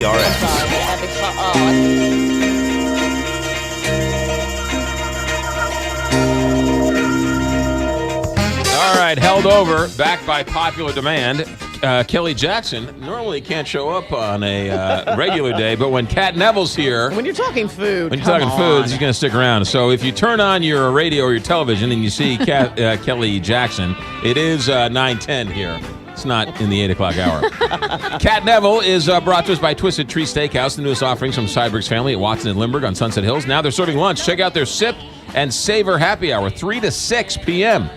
PRX. All right, held over, back by popular demand. Kelly Jackson normally can't show up on a regular day, but when Kat Neville's here... When you're talking food, When you're talking foods, he's going to stick around. So if you turn on your radio or your television and you see Kelly Jackson, it is 9:10 here. It's not in the 8 o'clock hour. Kat Neville is brought to us by Twisted Tree Steakhouse, the newest offerings from Seiberg's family at Watson and Lindbergh on Sunset Hills. Now they're serving lunch. Check out their Sip and Savor Happy Hour, 3 to 6 p.m.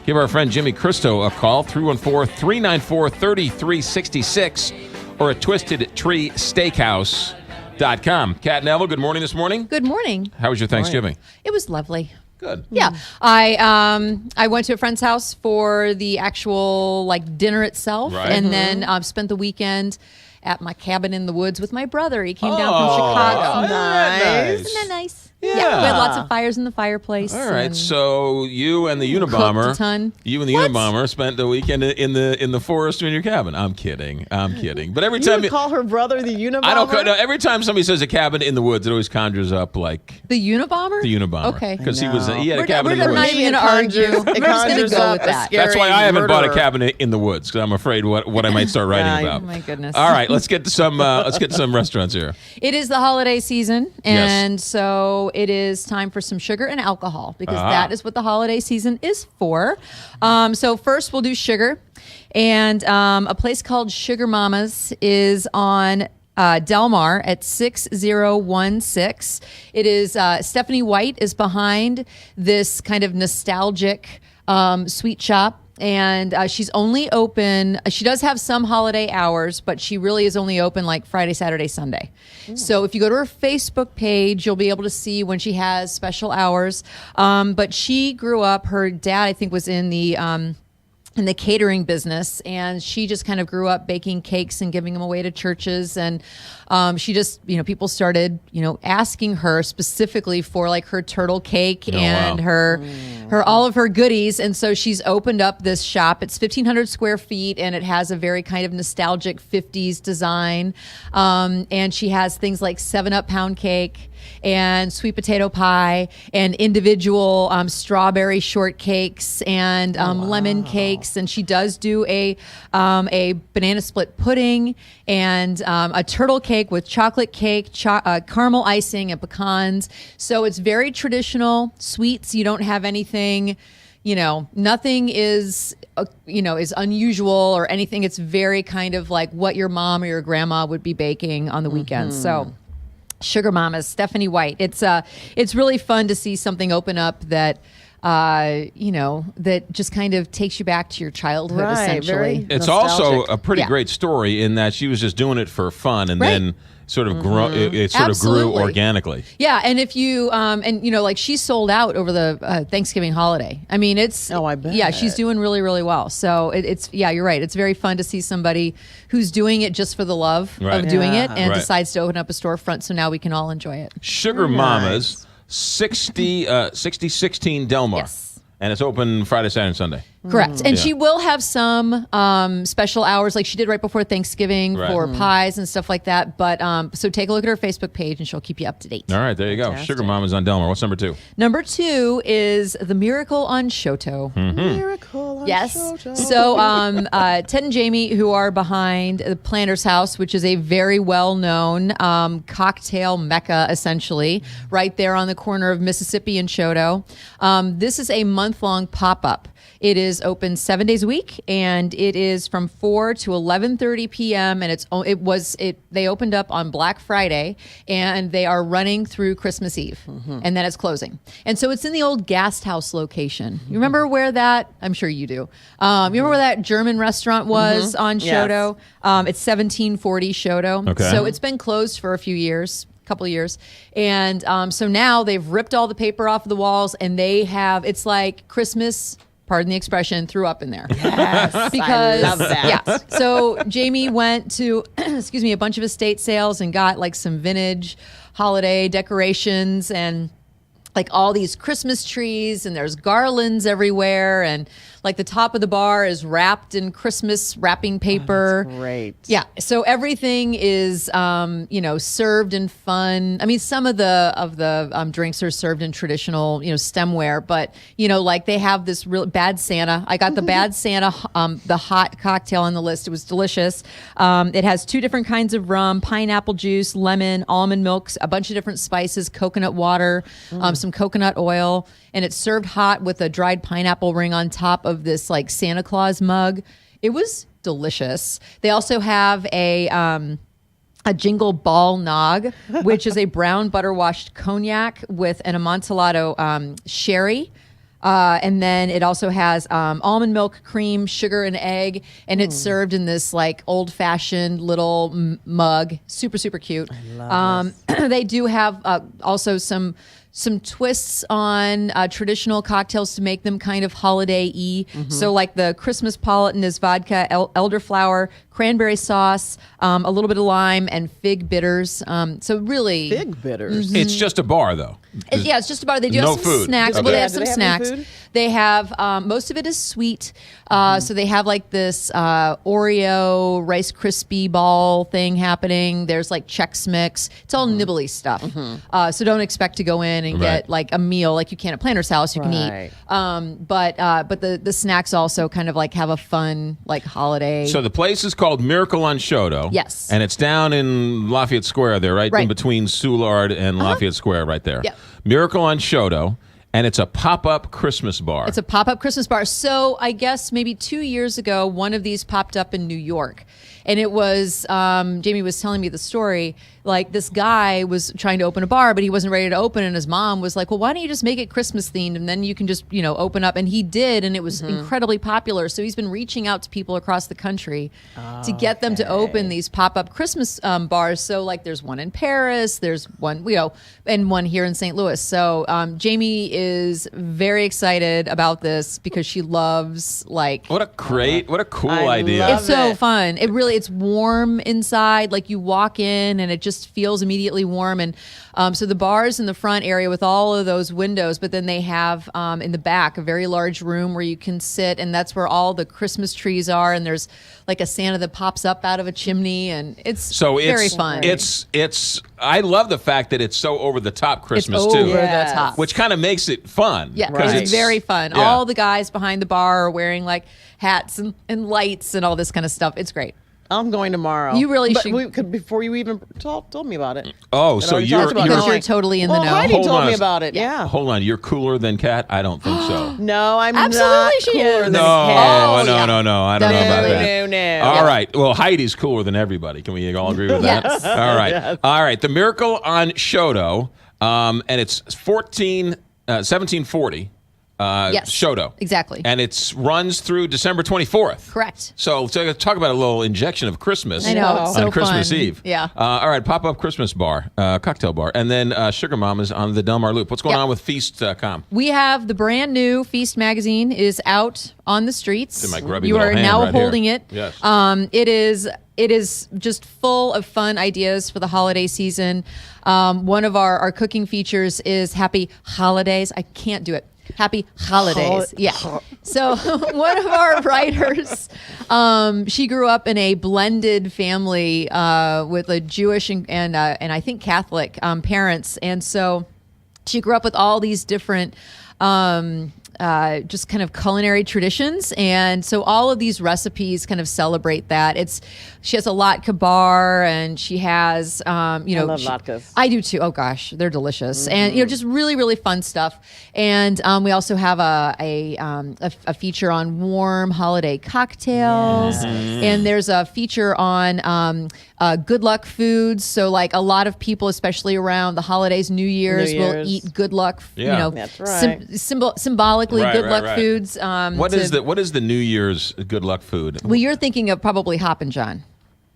Give our friend Jimmy Christo a call, 314-394-3366, or at twistedtreesteakhouse.com. Kat Neville, good morning this morning. Good morning. How was your Thanksgiving? It was lovely. Good. Yeah. I went to a friend's house for the actual dinner itself, Right. and then spent the weekend at my cabin in the woods with my brother. He came down from Chicago. Nice. Isn't that nice? Yeah. We had lots of fires in the fireplace. All right, and so you and the cooked Unabomber, a ton. Unabomber spent the weekend in the forest or in your cabin. I'm kidding. But every You time would call her brother the Unabomber? I don't no, every time somebody says a cabin in the woods, it always conjures up like The Unabomber? the Unabomber. Okay. Because he had a cabin in the we're not woods. even going to argue. We're just going to conjures go up with a that. scary That's why I haven't bought a murderer. cabin in the woods, because I'm afraid what I might start writing Yeah, about. Oh, my goodness. All right, let's get to some restaurants here. It is the holiday season, Yes. and so it is time for some sugar and alcohol, because that is what the holiday season is for. So first we'll do sugar, and a place called Sugar Mama's is on Del Mar at 6016. It is Stephanie White is behind this kind of nostalgic sweet shop. And she's only open, she does have some holiday hours, but she really is only open like Friday, Saturday, Sunday. So if you go to her Facebook page, you'll be able to see when she has special hours. But she grew up, her dad, I think, was in the catering business, and she just kind of grew up baking cakes and giving them away to churches. And she just, people started, asking her specifically for like her turtle cake and her all of her goodies. And so she's opened up this shop. It's 1,500 square feet, and it has a very kind of nostalgic 50s design. And she has things like 7-Up pound cake and sweet potato pie and individual strawberry shortcakes and lemon cakes. And she does do a banana split pudding and a turtle cake with chocolate cake, caramel icing, and pecans. So it's very traditional sweets. You don't have anything, nothing is unusual or anything. It's very kind of like what your mom or your grandma would be baking on the weekends. So Sugar Mama's, Stephanie White. It's really fun to see something open up that that just kind of takes you back to your childhood, Right, essentially. It's nostalgic. also a pretty Yeah. great story in that she was just doing it for fun, and then sort of grew. It sort of grew Absolutely. organically. Yeah, and if you like she sold out over the Thanksgiving holiday. I mean, it's Oh, I bet. Yeah, she's doing really, really well. So it's you're right. It's very fun to see somebody who's doing it just for the love Right. of doing it and Right. decides to open up a storefront. So now we can all enjoy it. Sugar Mama's, 6016 Del Mar. Yes. And it's open Friday, Saturday, and Sunday. Correct. And Yeah. she will have some special hours like she did right before Thanksgiving Right. for pies and stuff like that. But so take a look at her Facebook page and she'll keep you up to date. All right, there you go. Fantastic. Sugar Mama's on Del Mar. What's number 2? Number 2 is The Miracle on Shoto. Miracle on Yes. Shoto. So Ted and Jamie, who are behind the Planter's House, which is a very well-known cocktail mecca, essentially, right there on the corner of Mississippi and Shoto. This is a month-long pop-up. It is open 7 days a week, and it is from 4 to 11:30 p.m. And they opened up on Black Friday, and they are running through Christmas Eve, and then it's closing. And so it's in the old Guest House location. You remember where that? I'm sure you do. You remember where that German restaurant was on Yes. Shoto? It's 1740 Shoto. Okay. So it's been closed for a few years. Couple of years, and so now they've ripped all the paper off of the walls, and it's like Christmas, pardon the expression, threw up in there. Yes, Because I love that. yeah, so Jamie went to a bunch of estate sales and got like some vintage holiday decorations and like all these Christmas trees, and there's garlands everywhere, and like the top of the bar is wrapped in Christmas wrapping paper. Great. Yeah. So everything is, served in fun. I mean, some of the drinks are served in traditional, stemware, but like they have this real Bad Santa. I got the Bad Santa, the hot cocktail on the list. It was delicious. It has 2 different kinds of rum, pineapple juice, lemon, almond milk, a bunch of different spices, coconut water, some coconut oil, and it's served hot with a dried pineapple ring on top of this like Santa Claus mug. It was delicious. They also have a Jingle Ball Nog, which is a brown butter washed cognac with an Amontillado sherry. And then it also has almond milk, cream, sugar, and egg, and it's served in this like old-fashioned little mug. Super, super cute. I love They do have also some twists on traditional cocktails to make them kind of holiday-y. So like the Christmas Politan is vodka, elderflower, cranberry sauce, a little bit of lime, and fig bitters. So really... Fig bitters. It's just a bar, though. It's just about it. They do No have some food. snacks. Okay. Well, they have Do some they have any snacks. food? They have most of it is sweet. So they have like this Oreo Rice Krispie ball thing happening. There's like Chex Mix. It's all nibbly stuff. So don't expect to go in and Right. get like a meal like you can at Planter's House. You can Right. eat. But the snacks also kind of like have a fun like holiday. So the place is called Miracle on Shoto. Yes. And it's down in Lafayette Square there, right? Right. In between Soulard and Lafayette Square right there. Yep. Miracle on Shoto. And it's a pop-up Christmas bar. It's a pop-up Christmas bar. So I guess maybe 2 years ago, one of these popped up in New York. And it was, Jamie was telling me the story, like this guy was trying to open a bar, but he wasn't ready to open. And his mom was like, well, why don't you just make it Christmas themed? And then you can just, open up. And he did. And it was incredibly popular. So he's been reaching out to people across the country to get them to open these pop-up Christmas bars. So like there's one in Paris, there's one, and one here in St. Louis. So Jamie is very excited about this because she loves like... What a cool I idea. love It's so it. fun. It's warm inside. Like you walk in and it just feels immediately warm. And so the bar's in the front area with all of those windows, but then they have in the back a very large room where you can sit, and that's where all the Christmas trees are. And there's like a Santa that pops up out of a chimney, and it's very fun. It's. I love the fact that it's so over the top Christmas it's too, over Yes. the top. which kind of makes it fun. Yeah, 'Cause it's very fun. yeah. All the guys behind the bar are wearing like hats and lights and all this kind of stuff. It's great. I'm going tomorrow. You really but should- before you even told me about it. Oh, And so I you're talked about Because going. you're totally in the Well, know. Heidi Hold told on me a- about it. Yeah. Hold on, you're cooler than Kat? I don't think so. No, I'm Absolutely not she cooler is. than No, Kat. no, yeah. no. I don't know about No, that. no. All right. Well, Heidi's cooler than everybody. Can we all agree with that? Yes. All right. All right. The Miracle on Shoto, and it's 1740. Yes. Shoto. Exactly. And it runs through December 24th. Correct. So talk about a little injection of Christmas. I know, on it's so Christmas fun. Eve. Yeah. All right, pop-up Christmas bar, cocktail bar, and then Sugar Mama's on the Del Mar Loop. What's going Yep. on with Feast.com? We have the brand new Feast magazine is out on the streets. It's in my grubby You little are hand now right here. holding it. Yes. It is just full of fun ideas for the holiday season. One of our cooking features is Happy Holidays. I can't do it. Happy Holidays. Yeah. So one of our writers, she grew up in a blended family with a Jewish and I think Catholic parents, and so she grew up with all these different just kind of culinary traditions, and so all of these recipes kind of celebrate that. She has a latke bar, and she has I love latkes. I do too. Oh gosh, they're delicious, and just really really fun stuff. And we also have a feature on warm holiday cocktails, and there's a feature on good luck foods. So like a lot of people, especially around the holidays, New Year's, will Year's. eat good luck. Yeah. That's right. Symbolically Right, good right, luck right. foods. What is the New Year's good luck food? Well, you're thinking of probably Hoppin' John.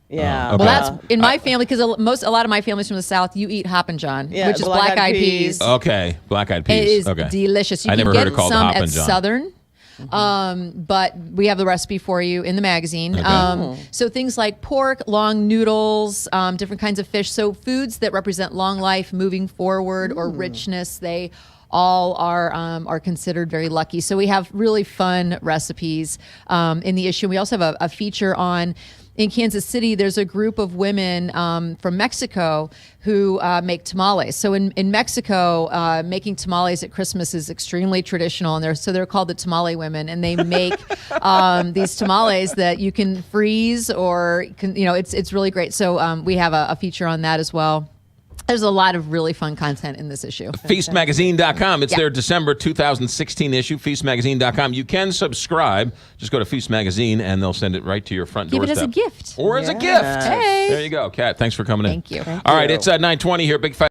Yeah. Okay. Well, that's in my family because a lot of my family's from the South. You eat Hoppin' John, Yeah, which is black-eyed black-eyed peas. peas. Okay, black-eyed It peas. is Okay. delicious. You I can never get heard it called some Hoppin' at John. Southern. but we have the recipe for you in the magazine. Okay. So things like pork, long noodles, different kinds of fish. So foods that represent long life, moving forward, or richness. They all are considered very lucky. So we have really fun recipes in the issue. We also have a feature on. In Kansas City, there's a group of women from Mexico who make tamales. So in Mexico, making tamales at Christmas is extremely traditional, and they're called the tamale women, and they make these tamales that you can freeze or it's really great. So we have a feature on that as well. There's a lot of really fun content in this issue. Feastmagazine.com. It's their December 2016 issue, feastmagazine.com. You can subscribe. Just go to Feast Magazine, and they'll send it right to your front doorstep. Give it as a gift. Or as a gift. Hey. There you go. Kat, thanks for coming in. Thank you. All right, it's 9:20 here. Big Fight.